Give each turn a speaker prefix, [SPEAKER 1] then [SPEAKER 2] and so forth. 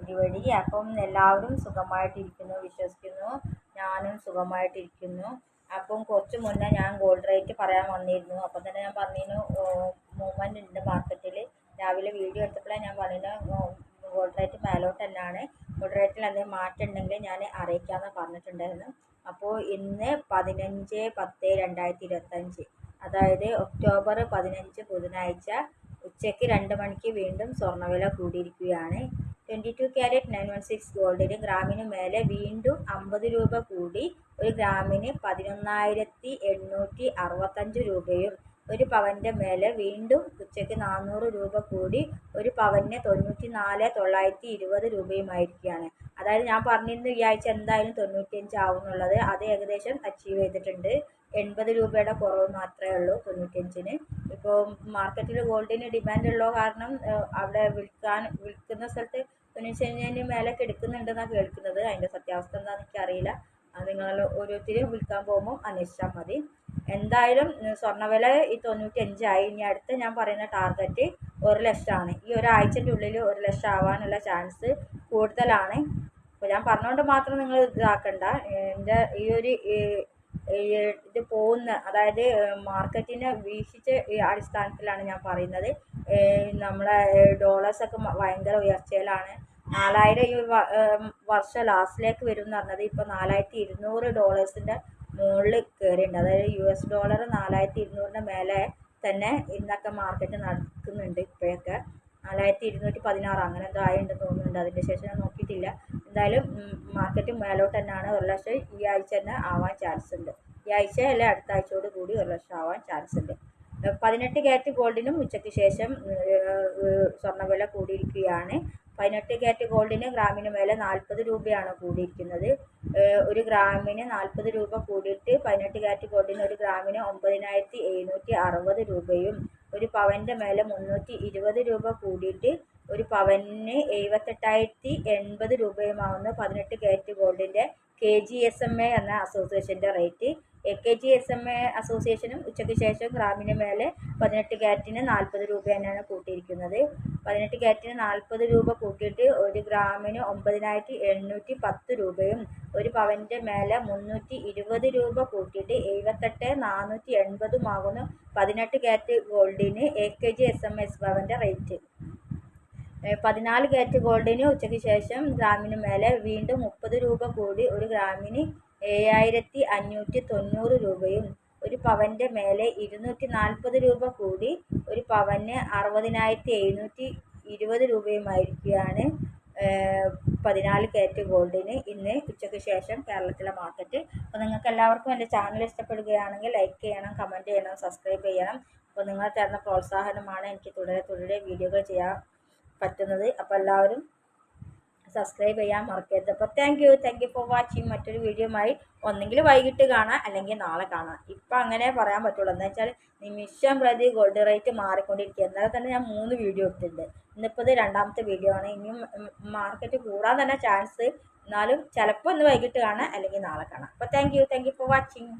[SPEAKER 1] Comment വഴി. അപ്പം എല്ലാവരും സുഖമായിട്ടിരിക്കുന്നു വിശ്വസിക്കുന്നു. ഞാനും സുഖമായിട്ടിരിക്കുന്നു. അപ്പം കുറച്ച് മുന്നേ ഞാൻ ഗോൾഡ് റേറ്റ് പറയാൻ വന്നിരുന്നു. അപ്പം തന്നെ ഞാൻ പറഞ്ഞിരുന്നു മൂവ്മെൻറ്റ് ഉണ്ട് മാർക്കറ്റിൽ. രാവിലെ വീഡിയോ എടുത്തപ്പോഴേ ഞാൻ പറഞ്ഞിരുന്നു ഗോൾഡ് റേറ്റ് മേലോട്ട് തന്നെയാണ്. ഗോൾഡ് റേറ്റിൽ എന്തെങ്കിലും മാറ്റം ഉണ്ടെങ്കിൽ ഞാൻ അറിയിക്കാമെന്ന് പറഞ്ഞിട്ടുണ്ടായിരുന്നു. അപ്പോൾ ഇന്ന് 15/10/2025, അതായത് ഒക്ടോബർ 15 ബുധനാഴ്ച ഉച്ചയ്ക്ക് 2 മണിക്ക് വീണ്ടും സ്വർണ്ണവില കൂടിയിരിക്കുകയാണ്. 22 ക്യാരറ്റ് 916 ഗോൾഡിന് ഗ്രാമിന് മേലെ വീണ്ടും 50 രൂപ കൂടി ഒരു ഗ്രാമിന് 11,865 രൂപയും, ഒരു പവൻ്റെ മേലെ വീണ്ടും ഉച്ചയ്ക്ക് 400 രൂപ കൂടി ഒരു പവന് 94,920 രൂപയുമായിരിക്കുകയാണ്. അതായത് ഞാൻ പറഞ്ഞിരുന്നു ഈ ആഴ്ച എന്തായാലും 95 ആവും എന്നുള്ളത്. അത് ഏകദേശം അച്ചീവ് ചെയ്തിട്ടുണ്ട്. 80 രൂപയുടെ കുറവ് മാത്രമേ ഉള്ളൂ 95-ന്. ഇപ്പോൾ മാർക്കറ്റിൽ ഗോൾഡിന് ഡിമാൻഡ് ഉള്ള കാരണം അവിടെ വിൽക്കുന്ന സ്ഥലത്ത് 95-ന് മേലൊക്കെ എടുക്കുന്നുണ്ടെന്നാണ് കേൾക്കുന്നത്. അതിൻ്റെ സത്യാവസ്ഥ എന്താണെന്ന് എനിക്കറിയില്ല. അത് നിങ്ങൾ ഓരോരുത്തരും വിൽക്കാൻ പോകുമ്പോൾ അന്വേഷിച്ചാൽ മതി. എന്തായാലും സ്വർണ്ണവില ഈ 95 ആയി. ഇനി അടുത്ത് ഞാൻ പറയുന്ന ടാർഗറ്റ് 1 ലക്ഷമാണ്. ഈ ഒരാഴ്ചൻ്റെ ഉള്ളിൽ 1 ലക്ഷം ആവാനുള്ള ചാൻസ് കൂടുതലാണ്. അപ്പോൾ ഞാൻ പറഞ്ഞുകൊണ്ട് മാത്രം നിങ്ങൾ ഇതാക്കണ്ട. എൻ്റെ ഈ ഒരു ഇത് പോകുന്ന, അതായത് മാർക്കറ്റിനെ വീക്ഷിച്ച അടിസ്ഥാനത്തിലാണ് ഞാൻ പറയുന്നത്. നമ്മളെ ഡോളേഴ്സൊക്കെ ഭയങ്കര ഉയർച്ചയിലാണ്. 4000 ഈ വർഷം ലാസ്റ്റിലേക്ക് വരും എന്ന് പറഞ്ഞത് ഇപ്പോൾ 4200 ഡോളേഴ്സിൻ്റെ മുകളിൽ കയറിയിട്ടുണ്ട്. അതായത് US ഡോളർ 4200-ൻ്റെ മേലെ തന്നെ ഇന്നൊക്കെ മാർക്കറ്റ് നടക്കുന്നുണ്ട്. ഇപ്പോഴൊക്കെ 4216 അങ്ങനെ എന്തോ ആയിട്ടുണ്ടെന്ന് തോന്നുന്നുണ്ട്. അതിൻ്റെ ശേഷം ഞാൻ നോക്കിയിട്ടില്ല. എന്തായാലും മാർക്കറ്റ് മേലോട്ട് തന്നെയാണ്. 1 ലക്ഷം ഈ ആഴ്ച തന്നെ ആവാൻ ചാൻസ് ഉണ്ട്. ഈ ആഴ്ച അല്ലെ അടുത്ത ആഴ്ചയോട് കൂടി 1 ലക്ഷം ആവാൻ ചാൻസ് ഉണ്ട്. 18 ക്യാരറ്റ് ഗോൾഡിനും ഉച്ചയ്ക്ക് ശേഷം സ്വർണ്ണവില കൂടിയിരിക്കുകയാണ്. 18 ക്യാരറ്റ് ഗോൾഡിന് ഗ്രാമിന് മേലെ 40 രൂപയാണ് കൂടിയിരിക്കുന്നത്. ഒരു ഗ്രാമിന് 40 രൂപ കൂടിയിട്ട് 18 ക്യാരറ്റ് ഗോൾഡിന് ഒരു ഗ്രാമിന് 9760 രൂപയും, ഒരു പവൻ്റെ മേലെ 320 രൂപ കൂടിയിട്ട് ഒരു പവന് 78,080 രൂപയുമാവുന്നു 18 ക്യാരറ്റ് ഗോൾഡിൻ്റെ KGSMA എന്ന അസോസിയേഷൻ്റെ റേറ്റ്. KGSMA അസോസിയേഷനും ഉച്ചയ്ക്ക് ശേഷം ഗ്രാമിന് മേലെ 18 ക്യാരറ്റിന് 40 രൂപ തന്നെയാണ് കൂട്ടിയിരിക്കുന്നത്. 18 ക്യാരറ്റിന് 40 രൂപ കൂട്ടിയിട്ട് ഒരു ഗ്രാമിന് 9,810 രൂപയും, ഒരു പവൻ്റെ മേലെ 320 രൂപ കൂട്ടിയിട്ട് 78,480 18 ക്യാരറ്റ് ഗോൾഡിന് KGSMA ഭവൻ്റെ റേറ്റ്. 14 ക്യാരറ്റ് ഗോൾഡിന് ഉച്ചയ്ക്ക് ശേഷം ഗ്രാമിന് മേലെ വീണ്ടും 30 രൂപ കൂടി ഒരു ഗ്രാമിന് 7,590 രൂപയും, ഒരു പവൻ്റെ മേലെ 240 രൂപ കൂടി ഒരു പവന് 60,720 രൂപയുമായിരിക്കുകയാണ് 14 ക്യാരറ്റ് ഗോൾഡിന് ഇന്ന് ഉച്ചയ്ക്ക് ശേഷം കേരളത്തിലെ മാർക്കറ്റ്. അപ്പോൾ നിങ്ങൾക്ക് എല്ലാവർക്കും എൻ്റെ ചാനൽ ഇഷ്ടപ്പെടുകയാണെങ്കിൽ ലൈക്ക് ചെയ്യണം, കമൻറ്റ് ചെയ്യണം, സബ്സ്ക്രൈബ് ചെയ്യണം. അപ്പോൾ നിങ്ങൾ തരുന്ന പ്രോത്സാഹനമാണ് എനിക്ക് തുടരെ വീഡിയോകൾ ചെയ്യാൻ പറ്റുന്നത്. അപ്പോൾ എല്ലാവരും സബ്സ്ക്രൈബ് ചെയ്യാൻ മറക്കരുത്. അപ്പോൾ താങ്ക് യു ഫോർ വാച്ചിങ്. മറ്റൊരു വീഡിയോയുമായി ഒന്നെങ്കിൽ വൈകിട്ട് കാണാം അല്ലെങ്കിൽ നാളെ കാണാം. ഇപ്പം അങ്ങനെ പറയാൻ പറ്റുള്ളൂ. എന്താ വെച്ചാൽ നിമിഷം പ്രതി ഗോൾഡ് റേറ്റ് മാറിക്കൊണ്ടിരിക്കുക. എന്നാലും തന്നെ ഞാൻ 3 വീഡിയോ ഇട്ടിട്ടുണ്ട്. ഇന്നിപ്പോൾ ഇത് 2ാമത്തെ വീഡിയോ ആണ്. ഇനിയും മാർക്കറ്റ് കൂടാൻ തന്നെ ചാൻസ്. എന്നാലും ചിലപ്പോൾ ഇന്ന് വൈകിട്ട് കാണാം അല്ലെങ്കിൽ നാളെ കാണാം. അപ്പോൾ താങ്ക് യു ഫോർ വാച്ചിങ്.